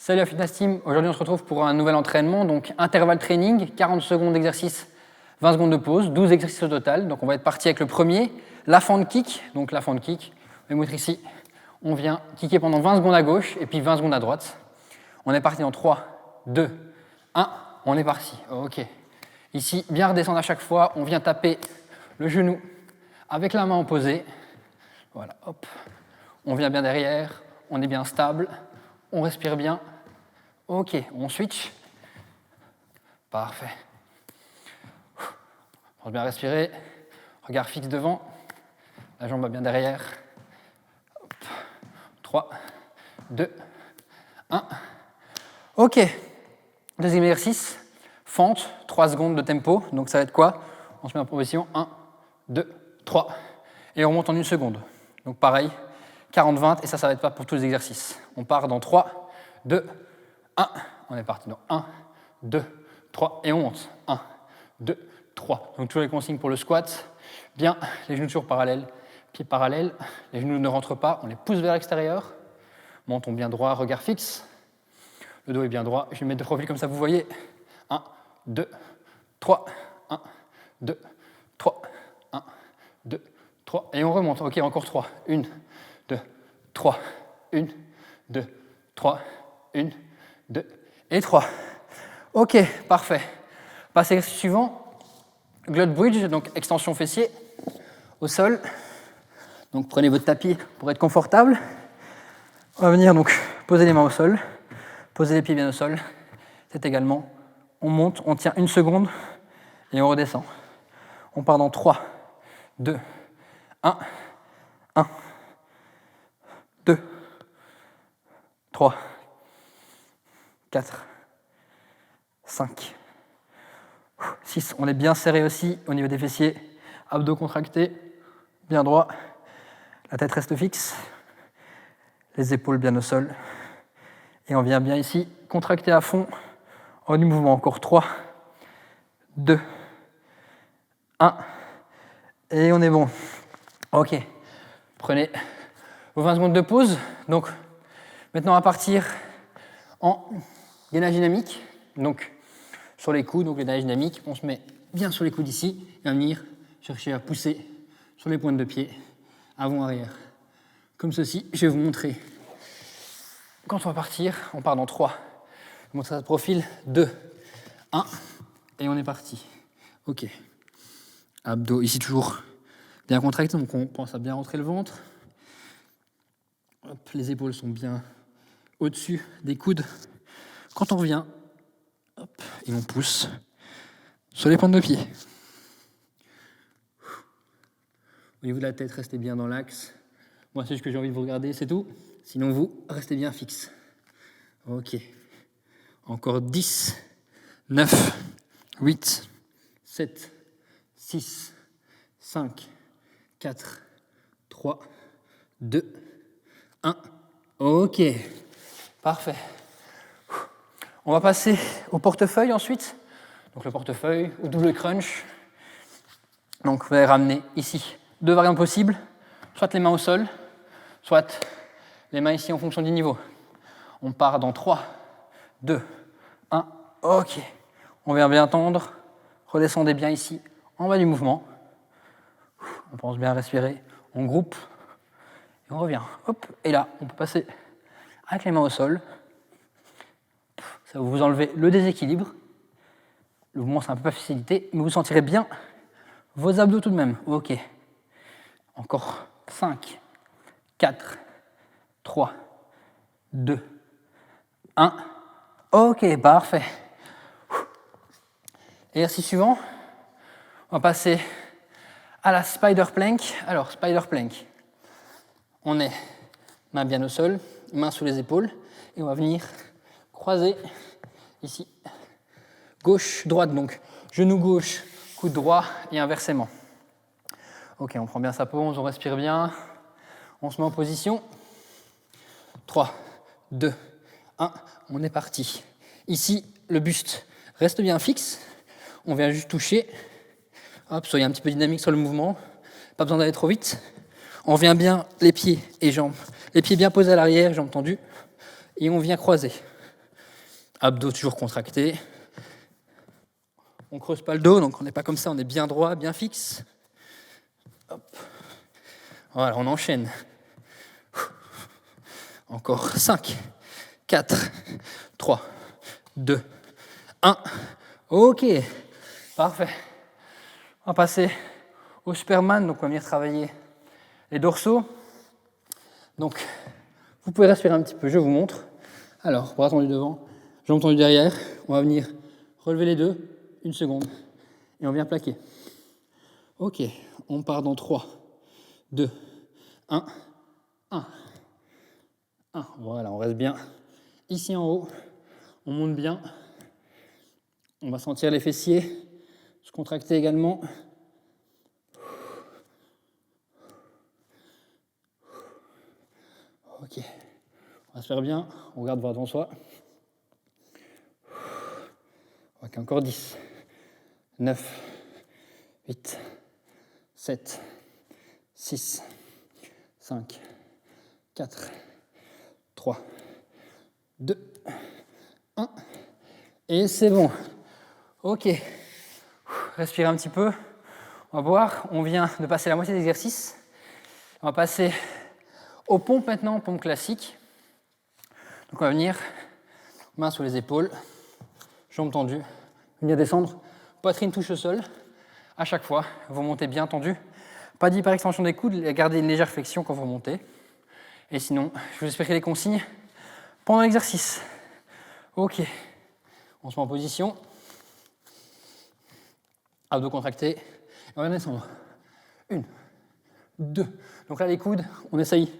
Salut la Fitness Team, aujourd'hui on se retrouve pour un nouvel entraînement, donc intervalle training, 40 secondes d'exercice, 20 secondes de pause, 12 exercices au total. Donc on va être parti avec le premier, la fente kick. Donc la fente kick, vous pouvez ici, on vient kicker pendant 20 secondes à gauche et puis 20 secondes à droite. On est parti dans 3, 2, 1, on est parti. Ok. Ici, bien redescendre à chaque fois, on vient taper le genou avec la main opposée. Voilà, hop. On vient bien derrière, on est bien stable, on respire bien. Ok, on switch. Parfait. On va bien respirer. Regard fixe devant. La jambe va bien derrière. Hop. 3, 2, 1. Ok. Deuxième exercice. Fente, 3 secondes de tempo. Donc ça va être quoi? On se met en position 1, 2, 3. Et on remonte en 1 seconde. Donc pareil, 40-20. Et ça va être pas pour tous les exercices. On part dans 3, 2, 1. On est parti dans 1, 2, 3. Et on monte. 1, 2, 3. Donc toujours les consignes pour le squat. Bien, les genoux toujours parallèles. Pieds parallèles. Les genoux ne rentrent pas. On les pousse vers l'extérieur. Menton bien droit, regard fixe. Le dos est bien droit. Je vais mettre de profil comme ça, vous voyez. 1, 2, 3. 1, 2, 3. 1, 2, 3. Et on remonte. Ok, encore 3. 1, 2, 3. 1, 2, 3. 1, 2 et 3. Ok, parfait. Passez au suivant. Glute bridge, donc extension fessier au sol. Donc prenez votre tapis pour être confortable. On va venir donc poser les mains au sol, poser les pieds bien au sol. C'est également, on monte, on tient 1 seconde et on redescend. On part dans 3, 2, 1, 1, 2, 3, 4, 5, 6. On est bien serré aussi au niveau des fessiers. Abdos contractés, bien droit. La tête reste fixe. Les épaules bien au sol. Et on vient bien ici contracter à fond. En du mouvement, encore 3, 2, 1. Et on est bon. Ok. Prenez vos 20 secondes de pause. Donc, maintenant, on va partir en gainage dynamique. Donc, sur les coudes, donc les gainages dynamiques, on se met bien sur les coudes ici et on va venir chercher à pousser sur les pointes de pied, avant-arrière. Comme ceci, je vais vous montrer. Quand on va partir, on part dans 3. Je vais vous montrer ça de profil. 2, 1, et on est parti. Ok. Abdos ici toujours bien contractés, donc on pense à bien rentrer le ventre. Hop, les épaules sont bien au-dessus des coudes. Quand on revient, hop, et on pousse sur les pointes de pied. Au niveau de la tête, restez bien dans l'axe. Moi, c'est ce que j'ai envie de vous regarder, c'est tout. Sinon, vous, restez bien fixe. Ok. Encore 10, 9, 8, 7, 6, 5, 4, 3, 2, 1. Ok. Parfait. On va passer au portefeuille ensuite. Donc le portefeuille ou double crunch. Donc vous allez ramener ici 2 variantes possibles. Soit les mains au sol, soit les mains ici en fonction du niveau. On part dans 3, 2, 1. Ok. On vient bien tendre. Redescendez bien ici en bas du mouvement. On pense bien à respirer. On groupe. Et on revient. Hop. Et là, on peut passer avec les mains au sol. Ça va vous enlever le déséquilibre. Le mouvement, c'est un peu pas facilité, mais vous sentirez bien vos abdos tout de même. Ok. Encore 5, 4, 3, 2, 1. Ok, parfait. Exercice suivant. On va passer à la spider plank. Alors, spider plank. On est main bien au sol, main sous les épaules, et on va venir croiser ici. Gauche, droite, donc genou gauche, coude droit et inversement. Ok, on prend bien sa pause, on respire bien. On se met en position. 3, 2, 1, on est parti. Ici, le buste reste bien fixe. On vient juste toucher. Hop, soyez un petit peu dynamique sur le mouvement. Pas besoin d'aller trop vite. On vient bien les pieds et jambes. Les pieds bien posés à l'arrière, jambes tendues. Et on vient croiser. Abdos toujours contractés. On ne creuse pas le dos, donc on n'est pas comme ça, on est bien droit, bien fixe. Hop. Voilà, on enchaîne. Encore 5, 4, 3, 2, 1. Ok, parfait. On va passer au Superman, donc on va venir travailler les dorsaux. Donc, vous pouvez respirer un petit peu, je vous montre. Alors, bras tendus devant, jambes tendues derrière. On va venir relever les deux, 1 seconde, et on vient plaquer. Ok, on part dans 3, 2, 1, 1. 1. Voilà, on reste bien ici en haut. On monte bien. On va sentir les fessiers se contracter également. Ok, on va se faire bien. On regarde voir devant soi. Ok, encore 10, 9, 8, 7, 6, 5, 4, 3, 2, 1. Et c'est bon. Ok. Respirez un petit peu. On va voir. On vient de passer la moitié de l'exercice. On va passer aux pompes maintenant, pompes classiques. Donc on va venir, main sous les épaules, jambes tendues, venir descendre, poitrine touche au sol. À chaque fois, vous montez bien tendu. Pas d'hyperextension des coudes, gardez une légère flexion quand vous montez. Et sinon, je vous expliquerai les consignes pendant l'exercice. Ok, on se met en position. Abdos contractés. On va descendre. 1, 2. Donc là, les coudes, on essaye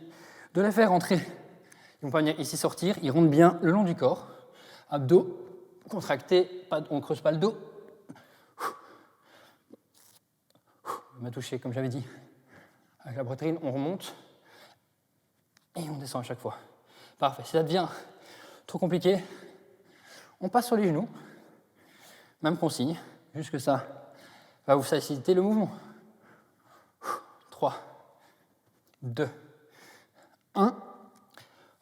de les faire rentrer. Ils vont pas venir ici sortir. Ils rentrent bien le long du corps. Abdos contractés. On ne creuse pas le dos. On va toucher, comme j'avais dit, avec la poitrine. On remonte. Et on descend à chaque fois. Parfait. Si ça devient trop compliqué, on passe sur les genoux. Même consigne. Juste que ça va vous faciliter le mouvement. 3, 2, 1.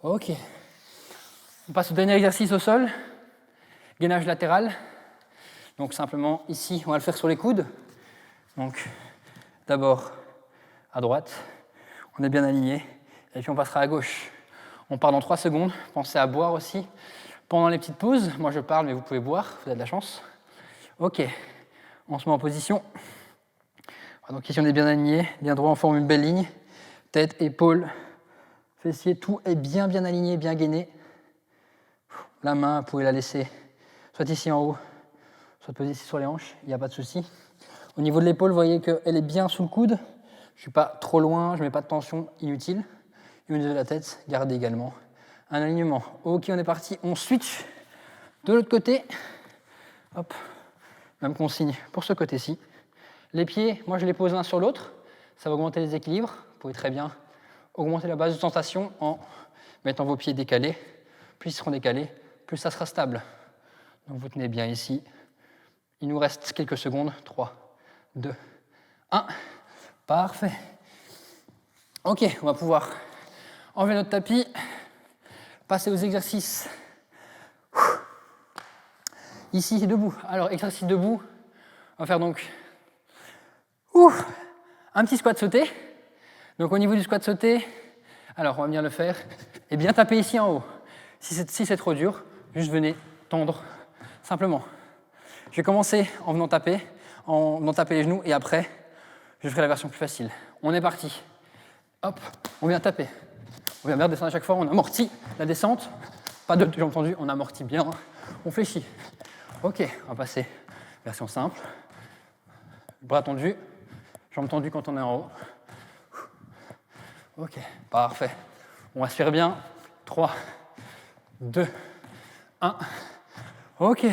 Ok. On passe au dernier exercice au sol. Gainage latéral. Donc simplement ici, on va le faire sur les coudes. Donc d'abord à droite. On est bien aligné. Et puis on passera à gauche. On part dans 3 secondes. Pensez à boire aussi. Pendant les petites pauses, moi je parle, mais vous pouvez boire. Vous avez de la chance. Ok. On se met en position. Donc ici on est bien aligné, bien droit, on forme une belle ligne. Tête, épaules, fessiers, tout est bien aligné, bien gainé. La main, vous pouvez la laisser soit ici en haut, soit posée ici sur les hanches, il n'y a pas de souci. Au niveau de l'épaule, vous voyez qu'elle est bien sous le coude. Je ne suis pas trop loin, je ne mets pas de tension inutile. Et au niveau de la tête, gardez également un alignement. Ok, on est parti, on switch de l'autre côté. Hop, même consigne pour ce côté-ci. Les pieds, moi je les pose l'un sur l'autre, ça va augmenter les équilibres. Vous pouvez très bien augmenter la base de sensation en mettant vos pieds décalés. Plus ils seront décalés, plus ça sera stable. Donc vous tenez bien ici. Il nous reste quelques secondes. 3, 2, 1. Parfait. Ok, on va pouvoir enlever notre tapis, passer aux exercices. Ici, debout. Alors, exercice debout. On va faire donc un petit squat sauté. Donc au niveau du squat sauté, alors on va venir le faire et bien taper ici en haut. Si c'est trop dur, juste venez tendre simplement. Je vais commencer en venant taper les genoux et après, je ferai la version plus facile. On est parti. Hop, on vient taper. On vient bien descendre à chaque fois, on amortit la descente. Pas de jambes tendues, on amortit bien, on fléchit. Ok, on va passer version simple. Bras tendus, jambes tendues quand on est en haut. Ok, parfait. On respire bien. 3, 2, 1. Ok.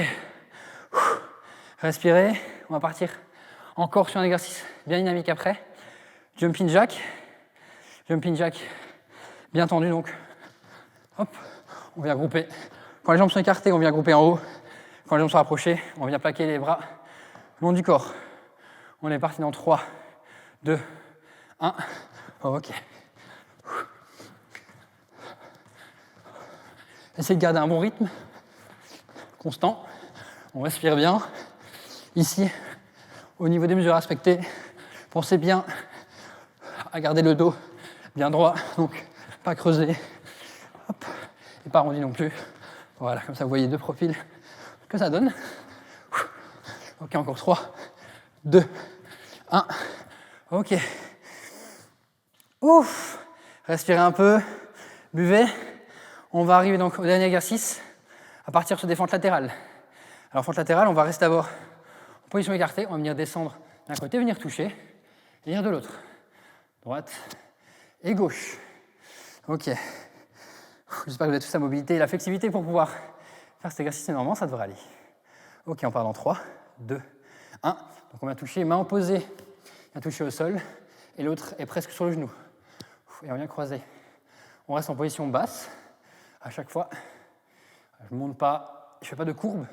Respirez. On va partir encore sur un exercice bien dynamique après. Jumping jack. Jumping jack bien tendu donc. Hop, on vient grouper. Quand les jambes sont écartées, on vient grouper en haut. Quand les jambes sont rapprochées, on vient plaquer les bras le long du corps. On est parti dans 3, 2, 1. Ok. Essayez de garder un bon rythme. constant. On respire bien. Ici, au niveau des mesures à respecter, pensez bien à garder le dos bien droit, donc pas creuser, hop, et pas arrondi non plus. Voilà, comme ça vous voyez deux profils que ça donne. Ok, encore 3, 2, 1. Ok. Ouf. Respirez un peu, buvez. On va arriver donc au dernier exercice à partir sur des fentes latérales. Alors, fente latérale, on va rester d'abord en position écartée. On va venir descendre d'un côté, venir toucher, et venir de l'autre. Droite et gauche. Ok. J'espère que vous avez tous la mobilité et la flexibilité pour pouvoir faire cet exercice. Normalement, ça devrait aller. Ok, on part dans 3, 2, 1. Donc, on vient toucher, main opposée, on vient toucher au sol, et l'autre est presque sur le genou. Et on vient croiser. On reste en position basse. À chaque fois, je ne monte pas, je ne fais pas de courbe,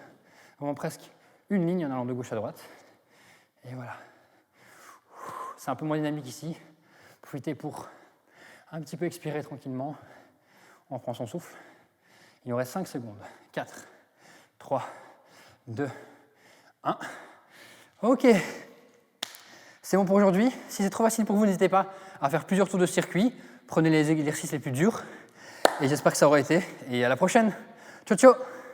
vraiment presque une ligne en allant de gauche à droite. Et voilà. C'est un peu moins dynamique ici. Profitez pour un petit peu expirer tranquillement. On reprend son souffle. Il nous reste 5 secondes. 4, 3, 2, 1. Ok. C'est bon pour aujourd'hui. Si c'est trop facile pour vous, n'hésitez pas à faire plusieurs tours de circuit. Prenez les exercices les plus durs. Et j'espère que ça aura été. Et à la prochaine. Ciao, ciao.